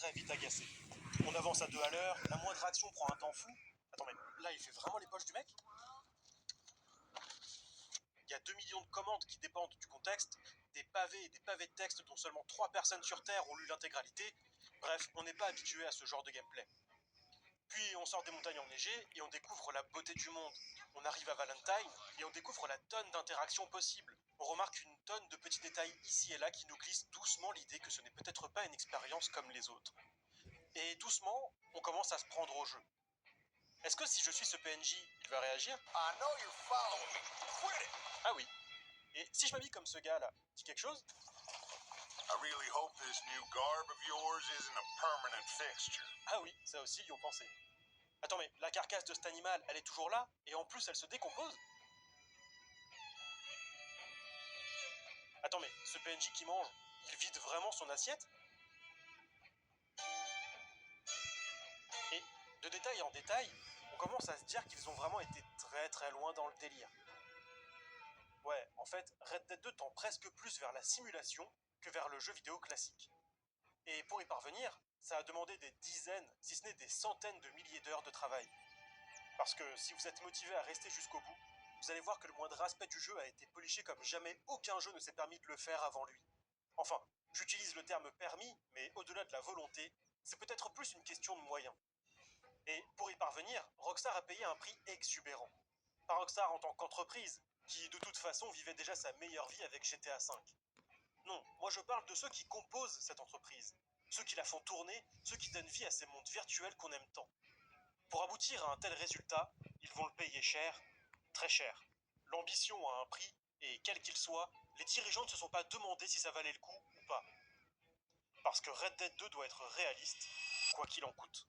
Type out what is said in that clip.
très vite agacé. On avance à 2 à l'heure, la moindre action prend un temps fou. Attends, mais là, il fait vraiment les poches du mec? Il y a 2 millions de commandes qui dépendent du contexte, des pavés et des pavés de texte dont seulement 3 personnes sur Terre ont lu l'intégralité. Bref, on n'est pas habitué à ce genre de gameplay. Puis on sort des montagnes enneigées et on découvre la beauté du monde. On arrive à Valentine et on découvre la tonne d'interactions possibles. On remarque une tonne de petits détails ici et là qui nous glissent doucement l'idée que ce n'est peut-être pas une expérience comme les autres. Et doucement, on commence à se prendre au jeu. Est-ce que si je suis ce PNJ, il va réagir? I know you're following me. Quit it! Ah oui. Et si je m'habille comme ce gars-là, dit quelque chose? I really hope this new garb of yours isn't a permanent fixture. Ah oui, ça aussi, y ont pensé. Attends, mais la carcasse de cet animal, elle est toujours là? Et en plus, elle se décompose? Attends, mais ce PNJ qui mange, il vide vraiment son assiette? Et de détail en détail, on commence à se dire qu'ils ont vraiment été très très loin dans le délire. Ouais, en fait, Red Dead 2 tend presque plus vers la simulation que vers le jeu vidéo classique. Et pour y parvenir, ça a demandé des dizaines, si ce n'est des centaines de milliers d'heures de travail. Parce que si vous êtes motivé à rester jusqu'au bout, vous allez voir que le moindre aspect du jeu a été poliché comme jamais aucun jeu ne s'est permis de le faire avant lui. Enfin, j'utilise le terme permis, mais au-delà de la volonté, c'est peut-être plus une question de moyens. Et pour y parvenir, Rockstar a payé un prix exubérant. Pas Rockstar en tant qu'entreprise, qui de toute façon vivait déjà sa meilleure vie avec GTA V. Non, moi je parle de ceux qui composent cette entreprise, ceux qui la font tourner, ceux qui donnent vie à ces mondes virtuels qu'on aime tant. Pour aboutir à un tel résultat, ils vont le payer cher, très cher. L'ambition a un prix, et quel qu'il soit, les dirigeants ne se sont pas demandé si ça valait le coup ou pas. Parce que Red Dead 2 doit être réaliste, quoi qu'il en coûte.